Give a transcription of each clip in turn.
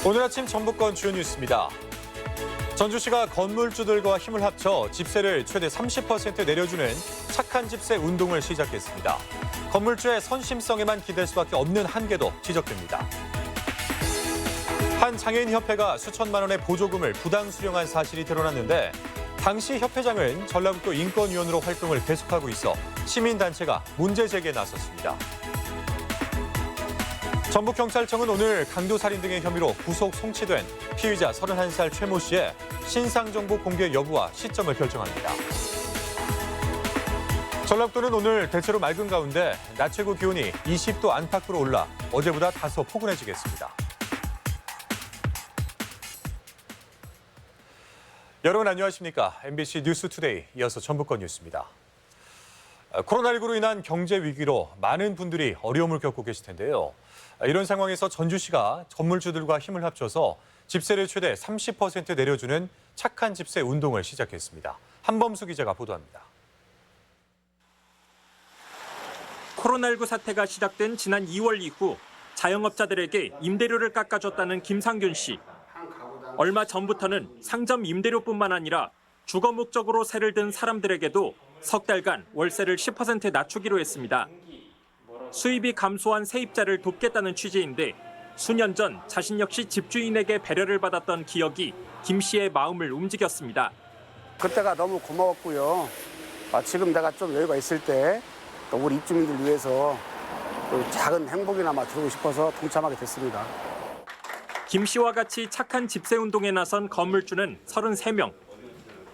오늘 아침 전북권 주요 뉴스입니다. 전주시가 건물주들과 힘을 합쳐 집세를 최대 30% 내려주는 착한 집세 운동을 시작했습니다. 건물주의 선심성에만 기댈 수밖에 없는 한계도 지적됩니다. 한 장애인협회가 수천만 원의 보조금을 부당 수령한 사실이 드러났는데 당시 협회장은 전라북도 인권위원으로 활동을 계속하고 있어 시민단체가 문제 제기에 나섰습니다. 전북경찰청은 오늘 강도살인 등의 혐의로 구속 송치된 피의자 31살 최 모 씨의 신상정보 공개 여부와 시점을 결정합니다. 전라북도는 오늘 대체로 맑은 가운데 낮 최고 기온이 20도 안팎으로 올라 어제보다 다소 포근해지겠습니다. 여러분 안녕하십니까? MBC 뉴스투데이 이어서 전북권 뉴스입니다. 코로나19로 인한 경제 위기로 많은 분들이 어려움을 겪고 계실 텐데요. 이런 상황에서 전주시가 건물주들과 힘을 합쳐서 집세를 최대 30% 내려주는 착한 집세 운동을 시작했습니다. 한범수 기자가 보도합니다. 코로나19 사태가 시작된 지난 2월 이후 자영업자들에게 임대료를 깎아줬다는 김상균 씨. 얼마 전부터는 상점 임대료뿐만 아니라 주거 목적으로 세를 든 사람들에게도 석 달간 월세를 10% 낮추기로 했습니다. 수입이 감소한 세입자를 돕겠다는 취지인데 수년 전 자신 역시 집주인에게 배려를 받았던 기억이 김 씨의 마음을 움직였습니다. 그때가 너무 고마웠고요. 지금 내가 좀 여유가 있을 때 또 우리 입주민들 위해서 또 작은 행복이나마 주고 싶어서 동참하게 됐습니다. 김 씨와 같이 착한 집세 운동에 나선 건물주는 33명.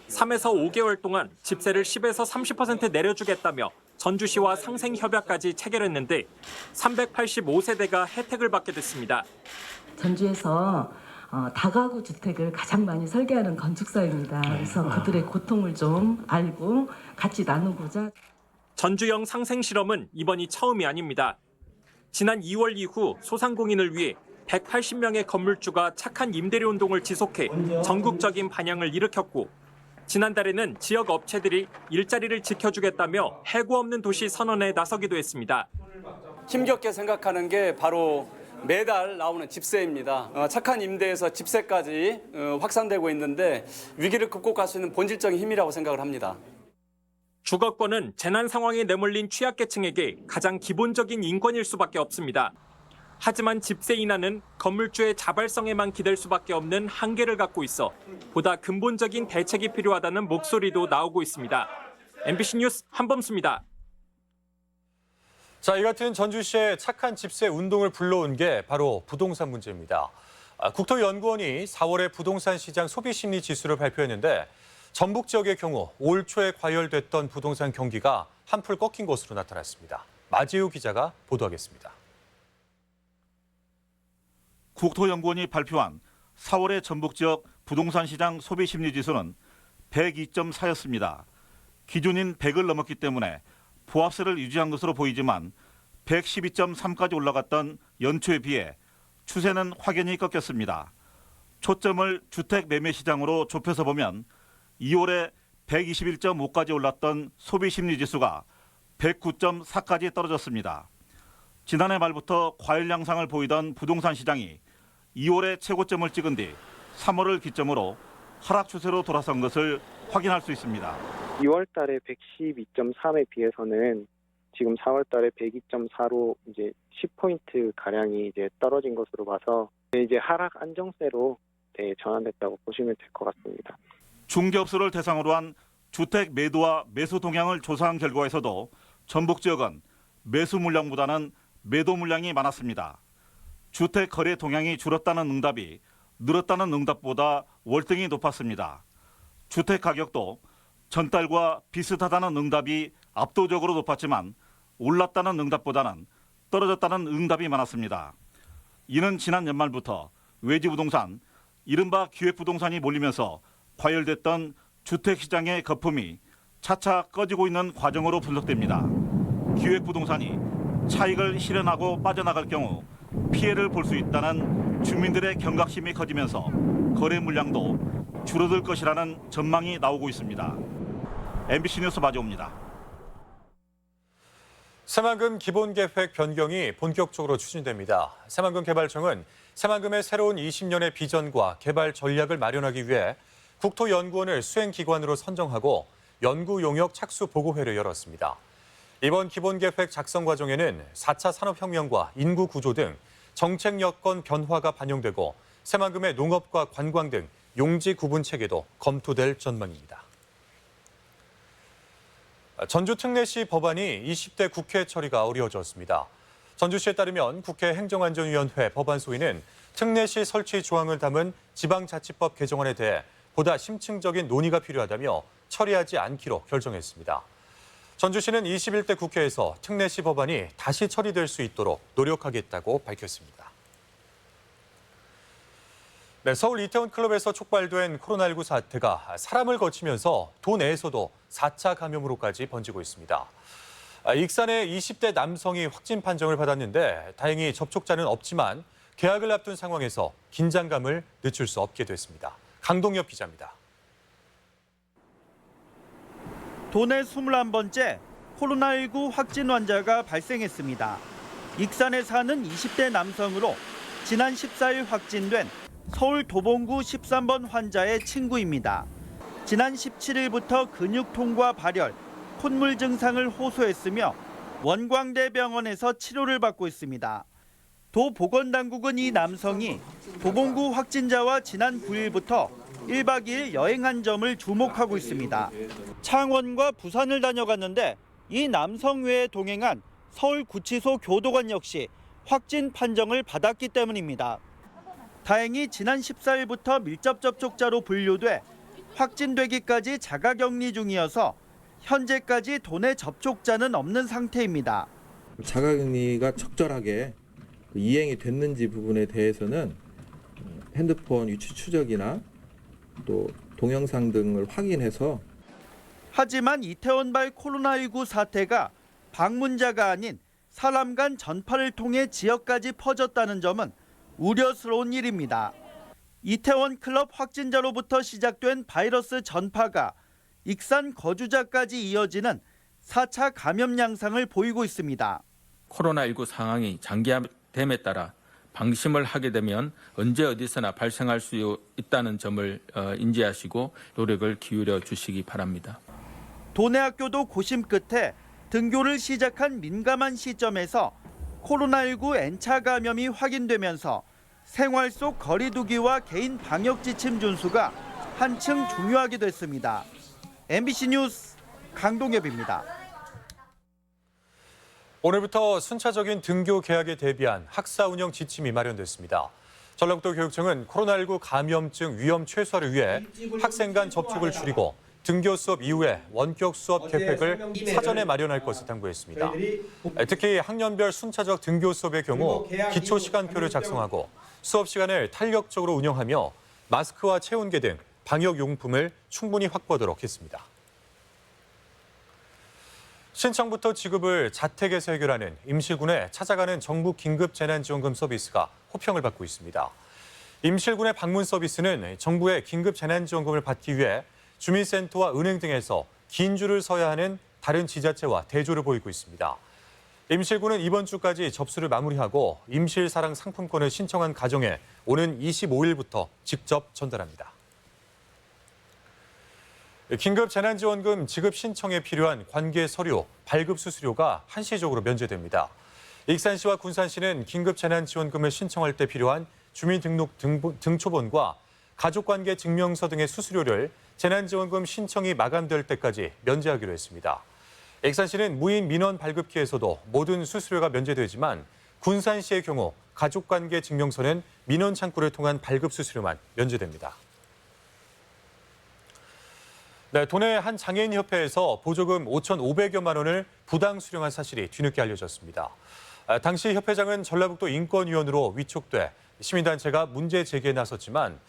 3에서 5개월 동안 집세를 10에서 30% 내려주겠다며 전주시와 상생협약까지 체결했는데 385세대가 혜택을 받게 됐습니다. 전주에서 다가구 주택을 가장 많이 설계하는 건축사입니다. 그래서 그들의 고통을 좀 알고 같이 나누고자. 전주형 상생실험은 이번이 처음이 아닙니다. 지난 2월 이후 소상공인을 위해 180명의 건물주가 착한 임대료 운동을 지속해 전국적인 반향을 일으켰고 지난달에는 지역 업체들이 일자리를 지켜주겠다며 해고 없는 도시 선언에 나서기도 했습니다. 힘겹게 생각하는 게 바로 매달 나오는 집세입니다. 착한 임대에서 집세까지 확산되고 있는데 위기를 극복할 수 있는 본질적인 힘이라고 생각을 합니다. 주거권은 재난 상황에 내몰린 취약계층에게 가장 기본적인 인권일 수밖에 없습니다. 하지만 집세 인하는 건물주의 자발성에만 기댈 수밖에 없는 한계를 갖고 있어 보다 근본적인 대책이 필요하다는 목소리도 나오고 있습니다. MBC 뉴스 한범수입니다. 자, 이 같은 전주시의 착한 집세 운동을 불러온 게 바로 부동산 문제입니다. 국토연구원이 4월에 부동산 시장 소비심리 지수를 발표했는데 전북 지역의 경우 올 초에 과열됐던 부동산 경기가 한풀 꺾인 것으로 나타났습니다. 마지우 기자가 보도하겠습니다. 국토연구원이 발표한 4월의 전북 지역 부동산 시장 소비심리지수는 102.4였습니다. 기준인 100을 넘었기 때문에 보합세를 유지한 것으로 보이지만 112.3까지 올라갔던 연초에 비해 추세는 확연히 꺾였습니다. 초점을 주택 매매 시장으로 좁혀서 보면 2월에 121.5까지 올랐던 소비심리지수가 109.4까지 떨어졌습니다. 지난해 말부터 과열 양상을 보이던 부동산 시장이 2월에 최고점을 찍은 뒤 3월을 기점으로 하락 추세로 돌아선 것을 확인할 수 있습니다. 2월 달에 112.3에 비해서는 지금 4월 달에 102.4로 이제 10포인트 가량이 이제 떨어진 것으로 봐서 이제 하락 안정세로 전환됐다고 보시면 될 것 같습니다. 중개업소를 대상으로 한 주택 매도와 매수 동향을 조사한 결과에서도 전북 지역은 매수 물량보다는 매도 물량이 많았습니다. 주택 거래 동향이 줄었다는 응답이 늘었다는 응답보다 월등히 높았습니다. 주택 가격도 전달과 비슷하다는 응답이 압도적으로 높았지만 올랐다는 응답보다는 떨어졌다는 응답이 많았습니다. 이는 지난 연말부터 외지 부동산, 이른바 기획부동산이 몰리면서 과열됐던 주택시장의 거품이 차차 꺼지고 있는 과정으로 분석됩니다. 기획부동산이 차익을 실현하고 빠져나갈 경우 피해를 볼 수 있다는 주민들의 경각심이 커지면서 거래 물량도 줄어들 것이라는 전망이 나오고 있습니다. MBC 뉴스 마지오입니다. 새만금 기본계획 변경이 본격적으로 추진됩니다. 새만금개발청은 새만금의 새로운 20년의 비전과 개발 전략을 마련하기 위해 국토연구원을 수행기관으로 선정하고 연구용역 착수보고회를 열었습니다. 이번 기본계획 작성 과정에는 4차 산업혁명과 인구구조 등 정책 여건 변화가 반영되고 새만금의 농업과 관광 등 용지 구분 체계도 검토될 전망입니다. 전주 특례시 법안이 20대 국회 처리가 어려워졌습니다. 전주시에 따르면 국회 행정안전위원회 법안소위는 특례시 설치 조항을 담은 지방자치법 개정안에 대해 보다 심층적인 논의가 필요하다며 처리하지 않기로 결정했습니다. 전주시는 21대 국회에서 특례시 법안이 다시 처리될 수 있도록 노력하겠다고 밝혔습니다. 네, 서울 이태원 클럽에서 촉발된 코로나19 사태가 사람을 거치면서 도내에서도 4차 감염으로까지 번지고 있습니다. 익산의 20대 남성이 확진 판정을 받았는데 다행히 접촉자는 없지만 개학을 앞둔 상황에서 긴장감을 늦출 수 없게 됐습니다. 강동엽 기자입니다. 도내 21번째 코로나19 확진 환자가 발생했습니다. 익산에 사는 20대 남성으로 지난 14일 확진된 서울 도봉구 13번 환자의 친구입니다. 지난 17일부터 근육통과 발열, 콧물 증상을 호소했으며 원광대병원에서 치료를 받고 있습니다. 도보건당국은 이 남성이 도봉구 확진자와 지난 9일부터 1박 2일 여행한 점을 주목하고 있습니다. 창원과 부산을 다녀갔는데 이 남성 외에 동행한 서울구치소 교도관 역시 확진 판정을 받았기 때문입니다. 다행히 지난 14일부터 밀접 접촉자로 분류돼 확진되기까지 자가격리 중이어서 현재까지 도내 접촉자는 없는 상태입니다. 자가격리가 적절하게 이행이 됐는지 부분에 대해서는 핸드폰 위치 추적이나 또 동영상 등을 확인해서 하지만 이태원발 코로나19 사태가 방문자가 아닌 사람 간 전파를 통해 지역까지 퍼졌다는 점은 우려스러운 일입니다. 이태원 클럽 확진자로부터 시작된 바이러스 전파가 익산 거주자까지 이어지는 4차 감염 양상을 보이고 있습니다. 코로나19 상황이 장기화됨에 따라 방심을 하게 되면 언제 어디서나 발생할 수 있다는 점을 인지하시고 노력을 기울여 주시기 바랍니다. 도내 학교도 고심 끝에 등교를 시작한 민감한 시점에서 코로나19 N차 감염이 확인되면서 생활 속 거리 두기와 개인 방역 지침 준수가 한층 중요하게 됐습니다. MBC 뉴스 강동엽입니다. 오늘부터 순차적인 등교 개학에 대비한 학사 운영 지침이 마련됐습니다. 전라북도 교육청은 코로나19 감염증 위험 최소화를 위해 학생 간 접촉을 줄이고 등교 수업 이후에 원격 수업 계획을 사전에 마련할 것을 당부했습니다. 특히 학년별 순차적 등교 수업의 경우 기초 시간표를 작성하고 수업 시간을 탄력적으로 운영하며 마스크와 체온계 등 방역 용품을 충분히 확보하도록 했습니다. 신청부터 지급을 자택에서 해결하는 임실군에 찾아가는 정부 긴급 재난지원금 서비스가 호평을 받고 있습니다. 임실군의 방문 서비스는 정부의 긴급 재난지원금을 받기 위해 주민센터와 은행 등에서 긴 줄을 서야 하는 다른 지자체와 대조를 보이고 있습니다. 임실군은 이번 주까지 접수를 마무리하고 임실사랑 상품권을 신청한 가정에 오는 25일부터 직접 전달합니다. 긴급 재난지원금 지급 신청에 필요한 관계 서류, 발급 수수료가 한시적으로 면제됩니다. 익산시와 군산시는 긴급 재난지원금을 신청할 때 필요한 주민등록 등초본과 가족관계 증명서 등의 수수료를 재난지원금 신청이 마감될 때까지 면제하기로 했습니다. 익산시는 무인 민원 발급기에서도 모든 수수료가 면제되지만 군산시의 경우 가족관계 증명서는 민원 창구를 통한 발급 수수료만 면제됩니다. 네, 도내 한 장애인협회에서 보조금 5,500여만 원을 부당 수령한 사실이 뒤늦게 알려졌습니다. 당시 협회장은 전라북도 인권위원으로 위촉돼 시민단체가 문제 제기에 나섰지만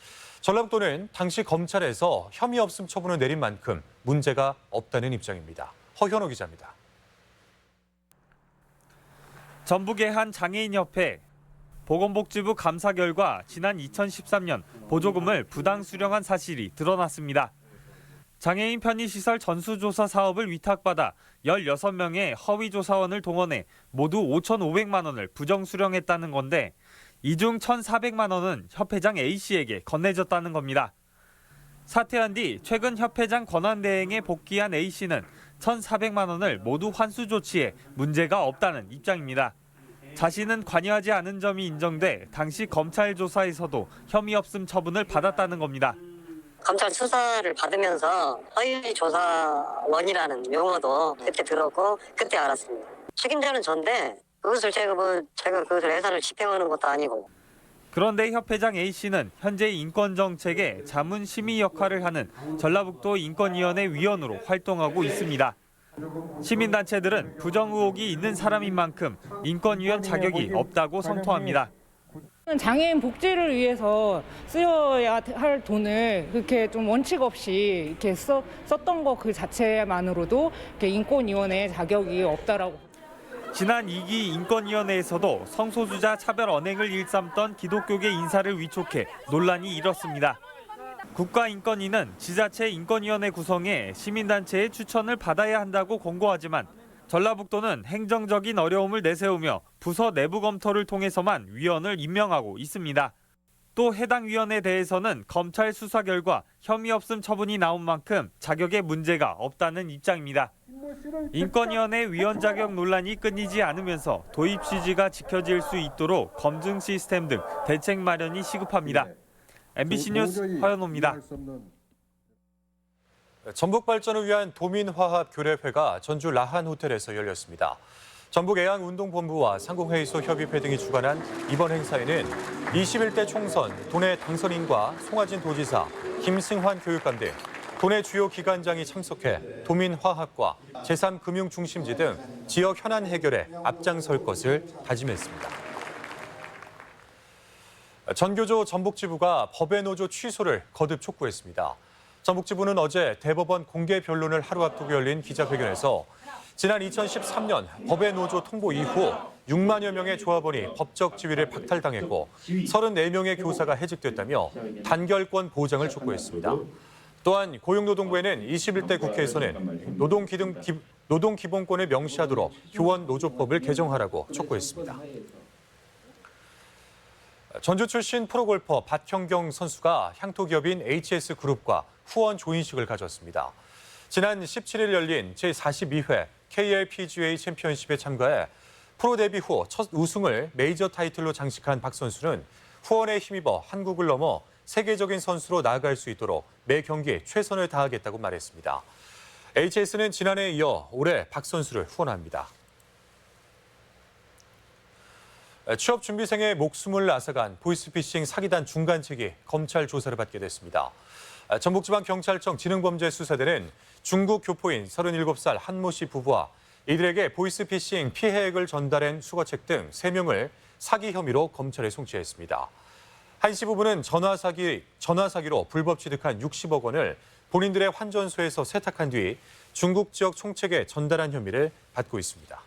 전라북도는 당시 검찰에서 혐의 없음 처분을 내린 만큼 문제가 없다는 입장입니다. 허현호 기자입니다. 전북의 한 장애인협회 보건복지부 감사 결과 지난 2013년 보조금을 부당 수령한 사실이 드러났습니다. 장애인 편의시설 전수조사 사업을 위탁받아 16명의 허위조사원을 동원해 모두 5,500만 원을 부정수령했다는 건데 이 중 1,400만 원은 협회장 A씨에게 건네졌다는 겁니다. 사퇴한 뒤 최근 협회장 권한대행에 복귀한 A씨는 1,400만 원을 모두 환수 조치해 문제가 없다는 입장입니다. 자신은 관여하지 않은 점이 인정돼 당시 검찰 조사에서도 혐의 없음 처분을 받았다는 겁니다. 검찰 수사를 받으면서 허위 조사원이라는 용어도 그때 들었고 그때 알았습니다. 책임자는 전데 그것을 제가 그것을 회사를 집행하는 것도 아니고. 그런데 협회장 A씨는 현재 인권정책의 자문심의 역할을 하는 전라북도 인권위원회 위원으로 활동하고 있습니다. 시민단체들은 부정 의혹이 있는 사람인 만큼 인권위원 자격이 없다고 성토합니다. 장애인 복지를 위해서 쓰여야 할 돈을 그렇게 좀 원칙 없이 이렇게 썼던 거 그 자체만으로도 이렇게 인권위원회 자격이 없다라고. 지난 2기 인권위원회에서도 성소수자 차별 언행을 일삼던 기독교계 인사를 위촉해 논란이 일었습니다. 국가인권위는 지자체 인권위원회 구성에 시민단체의 추천을 받아야 한다고 권고하지만 전라북도는 행정적인 어려움을 내세우며 부서 내부 검토를 통해서만 위원을 임명하고 있습니다. 또 해당 위원에 대해서는 검찰 수사 결과 혐의 없음 처분이 나온 만큼 자격에 문제가 없다는 입장입니다. 인권위원회 위원 자격 논란이 끊이지 않으면서 도입 취지가 지켜질 수 있도록 검증 시스템 등 대책 마련이 시급합니다. MBC 뉴스 허연호입니다. 전북 발전을 위한 도민화합 교례회가 전주 라한 호텔에서 열렸습니다. 전북애양운동본부와 상공회의소 협의회 등이 주관한 이번 행사에는 21대 총선 도내 당선인과 송하진 도지사, 김승환 교육감 등 도내 주요 기관장이 참석해 도민화합과 제3금융중심지 등 지역 현안 해결에 앞장설 것을 다짐했습니다. 전교조 전북지부가 법의 노조 취소를 거듭 촉구했습니다. 전북지부는 어제 대법원 공개 변론을 하루 앞두고 열린 기자회견에서 지난 2013년 법의 노조 통보 이후 6만여 명의 조합원이 법적 지위를 박탈당했고 34명의 교사가 해직됐다며 단결권 보장을 촉구했습니다. 또한 고용노동부에는 21대 국회에서는 노동기본권을 명시하도록 교원노조법을 개정하라고 촉구했습니다. 전주 출신 프로골퍼 밭형경 선수가 향토기업인 HS그룹과 후원 조인식을 가졌습니다. 지난 17일 열린 제42회 KLPGA 챔피언십에 참가해 프로 데뷔 후 첫 우승을 메이저 타이틀로 장식한 박 선수는 후원에 힘입어 한국을 넘어 세계적인 선수로 나아갈 수 있도록 매 경기 최선을 다하겠다고 말했습니다. HS는 지난해에 이어 올해 박 선수를 후원합니다. 취업 준비생의 목숨을 앗아간 보이스피싱 사기단 중간책이 검찰 조사를 받게 됐습니다. 전북지방경찰청 지능범죄수사대는 중국 교포인 37살 한모 씨 부부와 이들에게 보이스피싱 피해액을 전달한 수거책 등 3명을 사기 혐의로 검찰에 송치했습니다. 한 씨 부부는 전화사기로 불법 취득한 60억 원을 본인들의 환전소에서 세탁한 뒤 중국 지역 총책에 전달한 혐의를 받고 있습니다.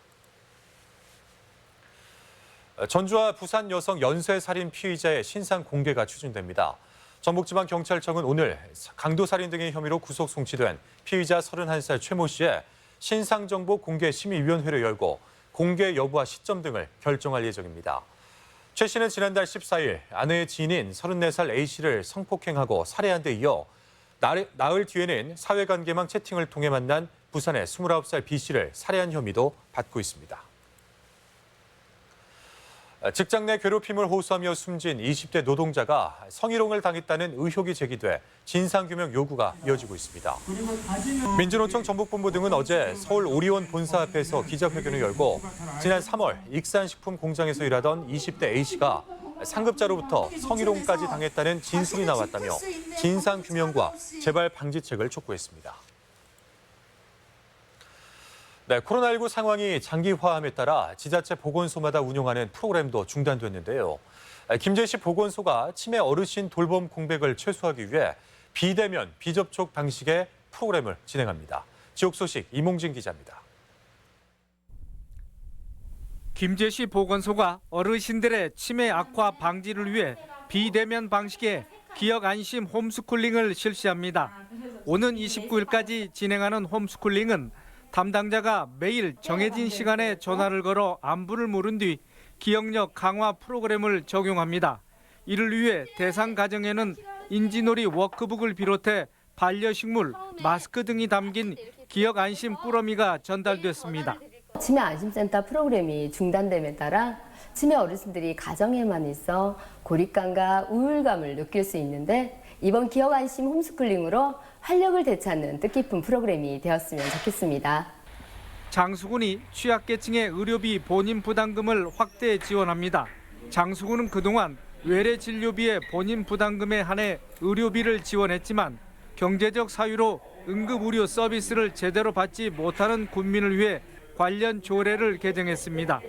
전주와 부산 여성 연쇄살인 피의자의 신상 공개가 추진됩니다. 전북지방경찰청은 오늘 강도살인 등의 혐의로 구속 송치된 피의자 31살 최모 씨의 신상정보 공개심의위원회를 열고 공개 여부와 시점 등을 결정할 예정입니다. 최 씨는 지난달 14일 아내의 지인인 34살 A 씨를 성폭행하고 살해한 데 이어 나흘 뒤에는 사회관계망 채팅을 통해 만난 부산의 29살 B 씨를 살해한 혐의도 받고 있습니다. 직장 내 괴롭힘을 호소하며 숨진 20대 노동자가 성희롱을 당했다는 의혹이 제기돼 진상규명 요구가 이어지고 있습니다. 민주노총 전북본부 등은 어제 서울 오리온 본사 앞에서 기자회견을 열고 지난 3월 익산식품 공장에서 일하던 20대 A씨가 상급자로부터 성희롱까지 당했다는 진술이 나왔다며 진상규명과 재발 방지책을 촉구했습니다. 네, 코로나19 상황이 장기화함에 따라 지자체 보건소마다 운영하는 프로그램도 중단됐는데요. 김제시 보건소가 치매 어르신 돌봄 공백을 최소화하기 위해 비대면, 비접촉 방식의 프로그램을 진행합니다. 지역 소식 이몽진 기자입니다. 김제시 보건소가 어르신들의 치매 악화 방지를 위해 비대면 방식의 기억 안심 홈스쿨링을 실시합니다. 오는 29일까지 진행하는 홈스쿨링은 담당자가 매일 정해진 시간에 전화를 걸어 안부를 물은 뒤 기억력 강화 프로그램을 적용합니다. 이를 위해 대상 가정에는 인지놀이 워크북을 비롯해 반려식물, 마스크 등이 담긴 기억 안심 꾸러미가 전달됐습니다. 치매 안심센터 프로그램이 중단됨에 따라 치매 어르신들이 가정에만 있어 고립감과 우울감을 느낄 수 있는데 이번 기억 안심 홈스쿨링으로 활력을 되찾는 뜻깊은 프로그램이 되었으면 좋겠습니다. 장수군이 취약계층의 의료비 본인 부담금을 확대 지원합니다. 장수군은 그동안 외래 진료비의 본인 부담금에 한해 의료비를 지원했지만 경제적 사유로 응급의료 서비스를 제대로 받지 못하는 군민을 위해 관련 조례를 개정했습니다.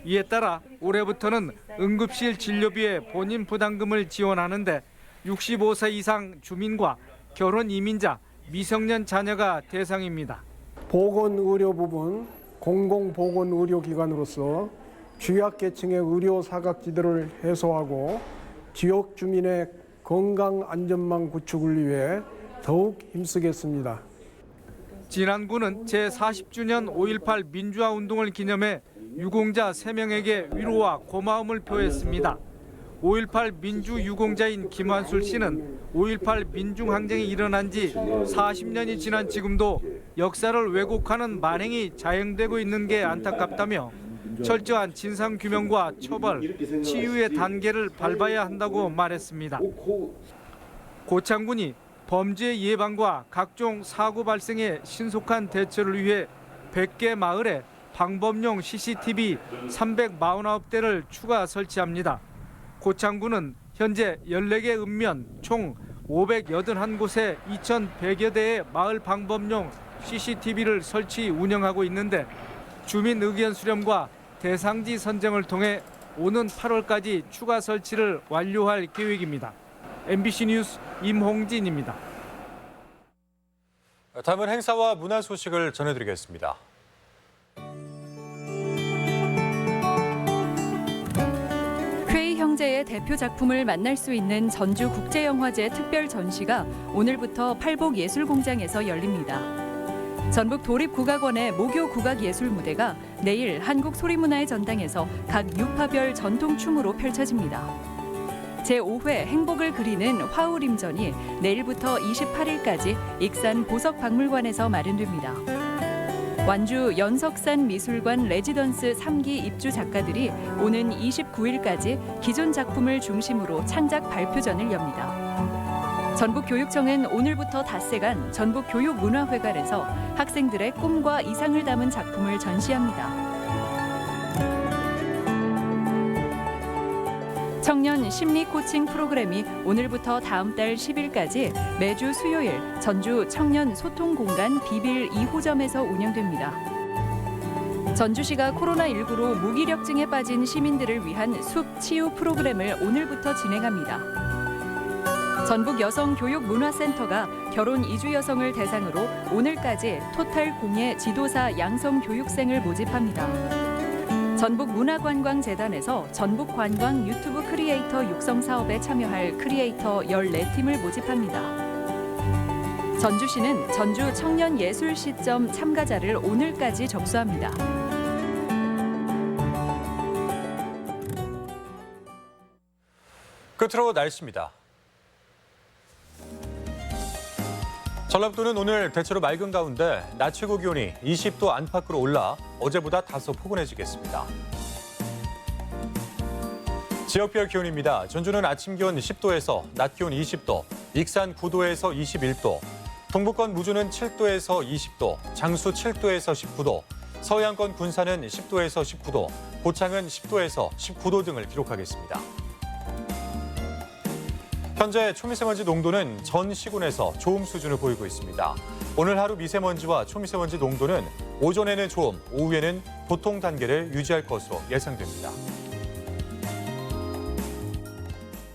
이에 따라 올해부터는 응급실 진료비의 본인 부담금을 지원하는데 65세 이상 주민과 결혼 이민자, 미성년 자녀가 대상입니다. 보건의료 부분 공공보건의료기관으로서 취약계층의 의료 사각지대를 해소하고 지역 주민의 건강 안전망 구축을 위해 더욱 힘쓰겠습니다. 진안군은 제40주년 5.18 민주화 운동을 기념해 유공자 3명에게 위로와 고마움을 표했습니다. 5.18 민주유공자인 김환술 씨는 5.18 민중항쟁이 일어난 지 40년이 지난 지금도 역사를 왜곡하는 만행이 자행되고 있는 게 안타깝다며 철저한 진상규명과 처벌, 치유의 단계를 밟아야 한다고 말했습니다. 고창군이 범죄 예방과 각종 사고 발생의 신속한 대처를 위해 100개 마을에 방범용 CCTV 349대를 추가 설치합니다. 고창군은 현재 14개 읍면 총 581곳에 2,100여 대의 마을 방범용 CCTV를 설치 운영하고 있는데 주민 의견 수렴과 대상지 선정을 통해 오는 8월까지 추가 설치를 완료할 계획입니다. MBC 뉴스 임홍진입니다. 다음은 행사와 문화 소식을 전해드리겠습니다. 퀘이 형제의 대표 작품을 만날 수 있는 전주국제영화제 특별 전시가 오늘부터 팔복예술공장에서 열립니다. 전북 도립국악원의 모교 국악예술 무대가 내일 한국소리문화의 전당에서 각 유파별 전통춤으로 펼쳐집니다. 제5회 행복을 그리는 화우림전이 내일부터 28일까지 익산 보석박물관에서 마련됩니다. 완주 연석산 미술관 레지던스 3기 입주 작가들이 오는 29일까지 기존 작품을 중심으로 창작 발표전을 엽니다. 전북교육청은 오늘부터 닷새간 전북교육문화회관에서 학생들의 꿈과 이상을 담은 작품을 전시합니다. 청년 심리 코칭 프로그램이 오늘부터 다음 달 10일까지 매주 수요일 전주 청년 소통 공간 비빌 2호점에서 운영됩니다. 전주시가 코로나19로 무기력증에 빠진 시민들을 위한 숲 치유 프로그램을 오늘부터 진행합니다. 전북 여성교육문화센터가 결혼 이주 여성을 대상으로 오늘까지 토탈 공예 지도사 양성 교육생을 모집합니다. 전북문화관광재단에서 전북관광 유튜브 크리에이터 육성 사업에 참여할 크리에이터 14팀을 모집합니다. 전주시는 전주 청년예술 시점 참가자를 오늘까지 접수합니다. 끝으로 날씨입니다. 전라북도는 오늘 대체로 맑은 가운데 낮 최고 기온이 20도 안팎으로 올라 어제보다 다소 포근해지겠습니다. 지역별 기온입니다. 전주는 아침 기온 10도에서 낮 기온 20도, 익산 9도에서 21도, 동부권 무주는 7도에서 20도, 장수 7도에서 19도, 서해안권 군산은 10도에서 19도, 고창은 10도에서 19도 등을 기록하겠습니다. 현재 초미세먼지 농도는 전 시군에서 좋음 수준을 보이고 있습니다. 오늘 하루 미세먼지와 초미세먼지 농도는 오전에는 좋음, 오후에는 보통 단계를 유지할 것으로 예상됩니다.